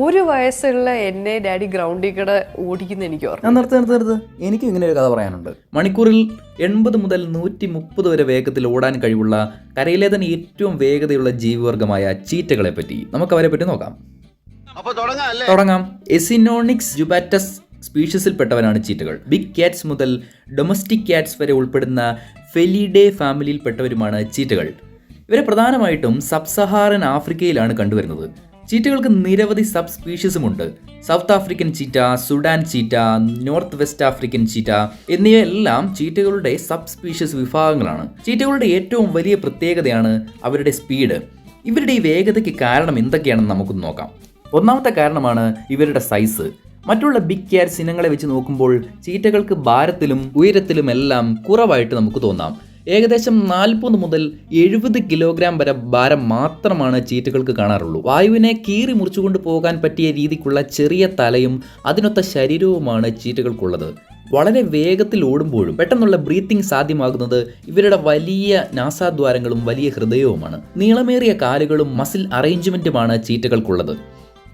ഒരു വയസ്സുള്ള എന്നെ ഡാഡി ഗ്രൗണ്ടിൽ കൂടെ ഓടിക്കുന്ന എനിക്ക് ഓർമ്മ. നിർത്ത്. എനിക്കും ഇങ്ങനെ ഒരു കഥ പറയാനുണ്ട്. മണിക്കൂറിൽ 80 മുതൽ 130 വരെ വേഗത്തിൽ ഓടാൻ കഴിവുള്ള കരയിലെ തന്നെ ഏറ്റവും വേഗതയുള്ള ജീവിവർഗമായ ചീറ്റകളെ പറ്റി നമുക്ക് അവരെ പറ്റി നോക്കാം. തുടങ്ങാം. എസിനോണിക്സ് ജുബാറ്റസ് സ്പീഷീസിൽപ്പെട്ടവരാണ് ചീറ്റകൾ. ബിഗ് ക്യാറ്റ്സ് മുതൽ ഡൊമസ്റ്റിക് ക്യാറ്റ്സ് വരെ ഉൾപ്പെടുന്ന ഫെലിഡേ ഫാമിലിയിൽപ്പെട്ടവരുമാണ് ചീറ്റകൾ. ഇവരെ പ്രധാനമായിട്ടും സബ് സഹാറൻ ആഫ്രിക്കയിലാണ് കണ്ടുവരുന്നത്. ചീറ്റകൾക്ക് നിരവധി സബ് സ്പീഷീസുമുണ്ട്. South African cheetah, Sudan cheetah, north west African cheetah എന്നിവയെല്ലാം ചീറ്റകളുടെ സബ് സ്പീഷീസ് വിഭാഗങ്ങളാണ്. ചീറ്റകളുടെ ഏറ്റവും വലിയ പ്രത്യേകതയാണ് അവരുടെ സ്പീഡ്. ഇവരുടെ ഈ വേഗതയ്ക്ക് കാരണം എന്തൊക്കെയാണെന്ന് നമുക്കൊന്ന് നോക്കാം. ഒന്നാമത്തെ കാരണമാണ് ഇവരുടെ സൈസ്. മറ്റുള്ള ബിഗ് ക്യാറ്റ്സ് ഇനങ്ങളെ വെച്ച് നോക്കുമ്പോൾ ചീറ്റകൾക്ക് ഭാരത്തിലും ഉയരത്തിലും എല്ലാം കുറവായിട്ട് നമുക്ക് തോന്നാം. ഏകദേശം 40 മുതൽ 70 കിലോഗ്രാം വരെ ഭാരം മാത്രമാണ് ചീറ്റകൾക്ക് കാണാറുള്ളൂ. വായുവിനെ കീറി മുറിച്ചുകൊണ്ട് പോകാൻ പറ്റിയ രീതിക്കുള്ള ചെറിയ തലയും അതിനൊത്ത ശരീരവുമാണ് ചീറ്റകൾക്കുള്ളത്. വളരെ വേഗത്തിൽ ഓടുമ്പോഴും പെട്ടെന്നുള്ള ബ്രീത്തിങ് സാധ്യമാകുന്നത് ഇവരുടെ വലിയ നാസാദ്വാരങ്ങളും വലിയ ഹൃദയവുമാണ്. നീളമേറിയ കാലുകളും മസിൽ അറേഞ്ച്മെന്റുമാണ് ചീറ്റകൾക്കുള്ളത്.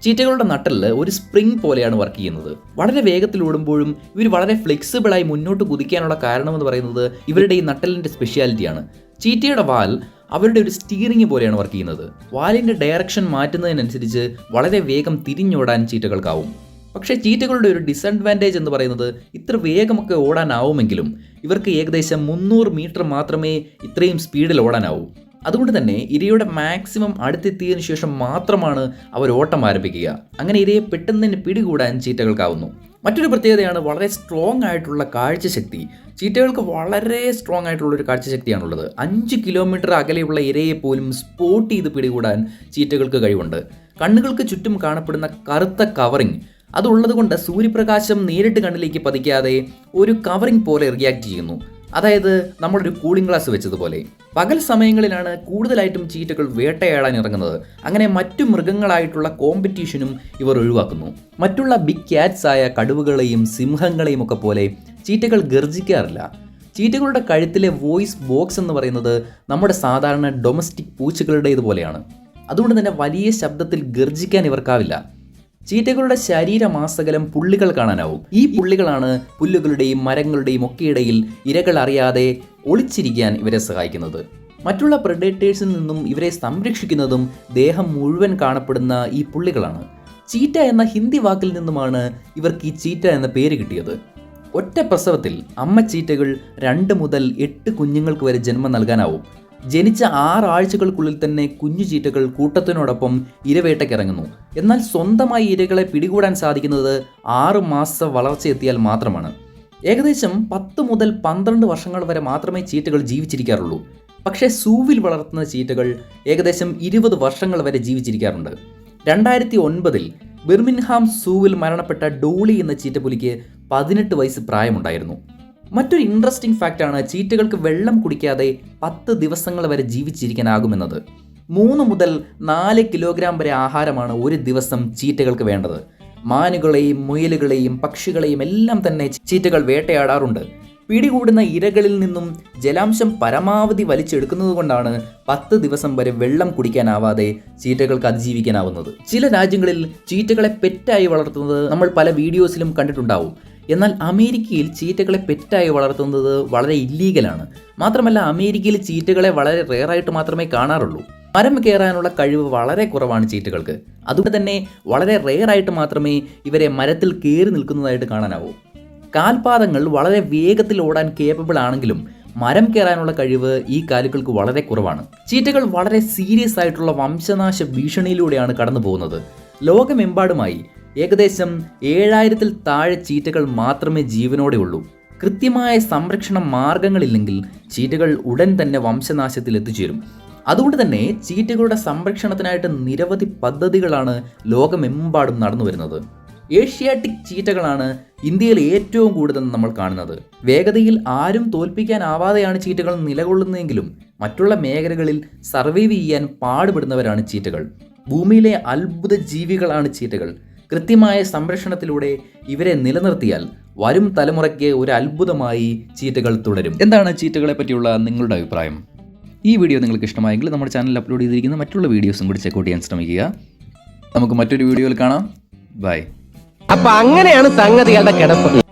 ചീറ്റകളുടെ നട്ടലിൽ ഒരു സ്പ്രിംഗ് പോലെയാണ് വർക്ക് ചെയ്യുന്നത്. വളരെ വേഗത്തിൽ ഓടുമ്പോഴും ഇവർ വളരെ ഫ്ലെക്സിബിളായി മുന്നോട്ട് കുതിക്കാനുള്ള കാരണമെന്ന് പറയുന്നത് ഇവരുടെ ഈ നട്ടലിൻ്റെ സ്പെഷ്യാലിറ്റിയാണ്. ചീറ്റയുടെ വാൽ അവരുടെ ഒരു സ്റ്റീറിംഗ് പോലെയാണ് വർക്ക് ചെയ്യുന്നത്. വാലിൻ്റെ ഡയറക്ഷൻ മാറ്റുന്നതിനനുസരിച്ച് വളരെ വേഗം തിരിഞ്ഞോടാൻ ചീറ്റകൾക്കാവും. പക്ഷേ ചീറ്റകളുടെ ഒരു ഡിസഡ്വാൻറ്റേജ് എന്ന് പറയുന്നത് ഇത്ര വേഗമൊക്കെ ഓടാനാവുമെങ്കിലും ഇവർക്ക് ഏകദേശം 300 മീറ്റർ മാത്രമേ ഇത്രയും സ്പീഡിൽ ഓടാനാവൂ. അതുകൊണ്ട് തന്നെ ഇരയുടെ മാക്സിമം അടുത്തെത്തിയതിനു ശേഷം മാത്രമാണ് അവർ ഓട്ടം ആരംഭിക്കുക. അങ്ങനെ ഇരയെ പെട്ടെന്ന് തന്നെ പിടികൂടാൻ ചീറ്റകൾക്കാവുന്നു. മറ്റൊരു പ്രത്യേകതയാണ് വളരെ സ്ട്രോങ് ആയിട്ടുള്ള കാഴ്ചശക്തി. ചീറ്റകൾക്ക് വളരെ സ്ട്രോങ് ആയിട്ടുള്ളൊരു കാഴ്ചശക്തിയാണുള്ളത്. 5 കിലോമീറ്റർ അകലെയുള്ള ഇരയെ പോലും സ്പോട്ട് ചെയ്ത് പിടികൂടാൻ ചീറ്റകൾക്ക് കഴിവുണ്ട്. കണ്ണുകൾക്ക് ചുറ്റും കാണപ്പെടുന്ന കറുത്ത കവറിങ് അതുള്ളത് കൊണ്ട് സൂര്യപ്രകാശം നേരിട്ട് കണ്ണിലേക്ക് പതിക്കാതെ ഒരു കവറിങ് പോലെ റിയാക്ട് ചെയ്യുന്നു. അതായത് നമ്മളൊരു കൂളിംഗ് ഗ്ലാസ് വെച്ചതുപോലെ. പകൽ സമയങ്ങളിലാണ് കൂടുതലായിട്ടും ചീറ്റകൾ വേട്ടയാടാൻ ഇറങ്ങുന്നത്. അങ്ങനെ മറ്റു മൃഗങ്ങളായിട്ടുള്ള കോമ്പറ്റീഷനും ഇവർ ഒഴിവാക്കുന്നു. മറ്റുള്ള ബിഗ് ക്യാറ്റ്സ് ആയ കടുവകളെയും സിംഹങ്ങളെയും ഒക്കെ പോലെ ചീറ്റകൾ ഗർജിക്കാറില്ല. ചീറ്റകളുടെ കഴുത്തിലെ വോയിസ് ബോക്സ് എന്ന് പറയുന്നത് നമ്മുടെ സാധാരണ ഡൊമസ്റ്റിക് പൂച്ചകളുടേതുപോലെയാണ്. അതുകൊണ്ട് തന്നെ വലിയ ശബ്ദത്തിൽ ഗർജിക്കാൻ ഇവർക്കാവില്ല. ചീറ്റകളുടെ ശരീരമാസകലം പുള്ളികൾ കാണാനാവും. ഈ പുള്ളികളാണ് പുല്ലുകളുടെയും മരങ്ങളുടെയും ഒക്കെ ഇടയിൽ ഇരകൾ അറിയാതെ ഒളിച്ചിരിക്കാൻ ഇവരെ സഹായിക്കുന്നത്. മറ്റുള്ള പ്രെഡേറ്റേഴ്സിൽ നിന്നും ഇവരെ സംരക്ഷിക്കുന്നതും ദേഹം മുഴുവൻ കാണപ്പെടുന്ന ഈ പുള്ളികളാണ്. ചീറ്റ എന്ന ഹിന്ദി വാക്കിൽ നിന്നുമാണ് ഇവർക്ക് ഈ ചീറ്റ എന്ന പേര് കിട്ടിയത്. ഒറ്റ പ്രസവത്തിൽ അമ്മ ചീറ്റകൾ 2 മുതൽ 8 കുഞ്ഞുങ്ങൾക്ക് വരെ ജന്മം നൽകാനാവും. ജനിച്ച 6 ആഴ്ചകൾക്കുള്ളിൽ തന്നെ കുഞ്ഞു ചീറ്റകൾ കൂട്ടത്തിനോടൊപ്പം ഇരവേട്ടയ്ക്കിറങ്ങുന്നു. എന്നാൽ സ്വന്തമായി ഇരകളെ പിടികൂടാൻ സാധിക്കുന്നത് 6 മാസ വളർച്ചയെത്തിയാൽ മാത്രമാണ്. ഏകദേശം 10 മുതൽ 12 വർഷങ്ങൾ വരെ മാത്രമേ ചീറ്റകൾ ജീവിച്ചിരിക്കാറുള്ളൂ. പക്ഷേ സൂവിൽ വളർത്തുന്ന ചീറ്റകൾ ഏകദേശം 20 വർഷങ്ങൾ വരെ ജീവിച്ചിരിക്കാറുണ്ട്. 2009 ബിർമിൻഹാം സൂവിൽ മരണപ്പെട്ട ഡോളി എന്ന ചീറ്റപ്പുലിക്ക് 18 വയസ്സ് പ്രായമുണ്ടായിരുന്നു. മറ്റൊരു ഇൻട്രസ്റ്റിംഗ് ഫാക്റ്റാണ് ചീറ്റകൾക്ക് വെള്ളം കുടിക്കാതെ 10 ദിവസങ്ങൾ വരെ ജീവിച്ചിരിക്കാനാകുമെന്നത്. 3 മുതൽ 4 കിലോഗ്രാം വരെ ആഹാരമാണ് ഒരു ദിവസം ചീറ്റകൾക്ക് വേണ്ടത്. മാനുകളെയും മുയലുകളെയും പക്ഷികളെയും എല്ലാം തന്നെ ചീറ്റകൾ വേട്ടയാടാറുണ്ട്. പിടികൂടുന്ന ഇരകളിൽ നിന്നും ജലാംശം പരമാവധി വലിച്ചെടുക്കുന്നത് കൊണ്ടാണ് 10 ദിവസം വരെ വെള്ളം കുടിക്കാനാവാതെ ചീറ്റകൾക്ക് അതിജീവിക്കാനാവുന്നത്. ചില രാജ്യങ്ങളിൽ ചീറ്റകളെ പെറ്റായി വളർത്തുന്നത് നമ്മൾ പല വീഡിയോസിലും കണ്ടിട്ടുണ്ടാവും. എന്നാൽ അമേരിക്കയിൽ ചീറ്റകളെ പെറ്റായി വളർത്തുന്നത് വളരെ ഇല്ലീഗലാണ്. മാത്രമല്ല അമേരിക്കയിൽ ചീറ്റകളെ വളരെ റെയറായിട്ട് മാത്രമേ കാണാറുള്ളൂ. മരം കയറാനുള്ള കഴിവ് വളരെ കുറവാണ് ചീറ്റകൾക്ക്. അതുകൊണ്ട് തന്നെ വളരെ റെയറായിട്ട് മാത്രമേ ഇവരെ മരത്തിൽ കയറി നിൽക്കുന്നതായിട്ട് കാണാനാവൂ. കാൽപാദങ്ങൾ വളരെ വേഗത്തിൽ ഓടാൻ കേപ്പബിൾ ആണെങ്കിലും മരം കയറാനുള്ള കഴിവ് ഈ കാലുകൾക്ക് വളരെ കുറവാണ്. ചീറ്റകൾ വളരെ സീരിയസ് ആയിട്ടുള്ള വംശനാശ ഭീഷണിയിലൂടെയാണ് കടന്നു പോകുന്നത്. ലോകമെമ്പാടുമായി ഏകദേശം 7000-ൽ താഴെ ചീറ്റകൾ മാത്രമേ ജീവനോടെ ഉള്ളൂ. കൃത്യമായ സംരക്ഷണ മാർഗങ്ങളില്ലെങ്കിൽ ചീറ്റകൾ ഉടൻ തന്നെ വംശനാശത്തിൽ എത്തിച്ചേരും. അതുകൊണ്ട് തന്നെ ചീറ്റകളുടെ സംരക്ഷണത്തിനായിട്ട് നിരവധി പദ്ധതികളാണ് ലോകമെമ്പാടും നടന്നു വരുന്നത്. ഏഷ്യാറ്റിക് ചീറ്റകളാണ് ഇന്ത്യയിൽ ഏറ്റവും കൂടുതൽ നമ്മൾ കാണുന്നത്. വേഗതയിൽ ആരും തോൽപ്പിക്കാനാവാതെയാണ് ചീറ്റകൾ നിലകൊള്ളുന്നതെങ്കിലും മറ്റുള്ള മേഖലകളിൽ സർവൈവ് ചെയ്യാൻ പാടുപെടുന്നവരാണ് ചീറ്റകൾ. ഭൂമിയിലെ അത്ഭുത ജീവികളാണ് ചീറ്റകൾ. കൃത്യമായ സംരക്ഷണത്തിലൂടെ ഇവരെ നിലനിർത്തിയാൽ വരും തലമുറയ്ക്ക് ഒരു അത്ഭുതമായി ചീറ്റകൾ തുടരും. എന്താണ് ചീറ്റകളെ പറ്റിയുള്ള നിങ്ങളുടെ അഭിപ്രായം? ഈ വീഡിയോ നിങ്ങൾക്ക് ഇഷ്ടമായെങ്കിൽ നമ്മുടെ ചാനലിൽ അപ്ലോഡ് ചെയ്തിരിക്കുന്ന മറ്റുള്ള വീഡിയോസും കൂടി ചെക്കൗട്ട് ചെയ്യാൻ ശ്രമിക്കുക. നമുക്ക് മറ്റൊരു വീഡിയോയിൽ കാണാം. ബൈ. അപ്പൊ അങ്ങനെയാണ് സംഗതികളുടെ കിടപ്പ്.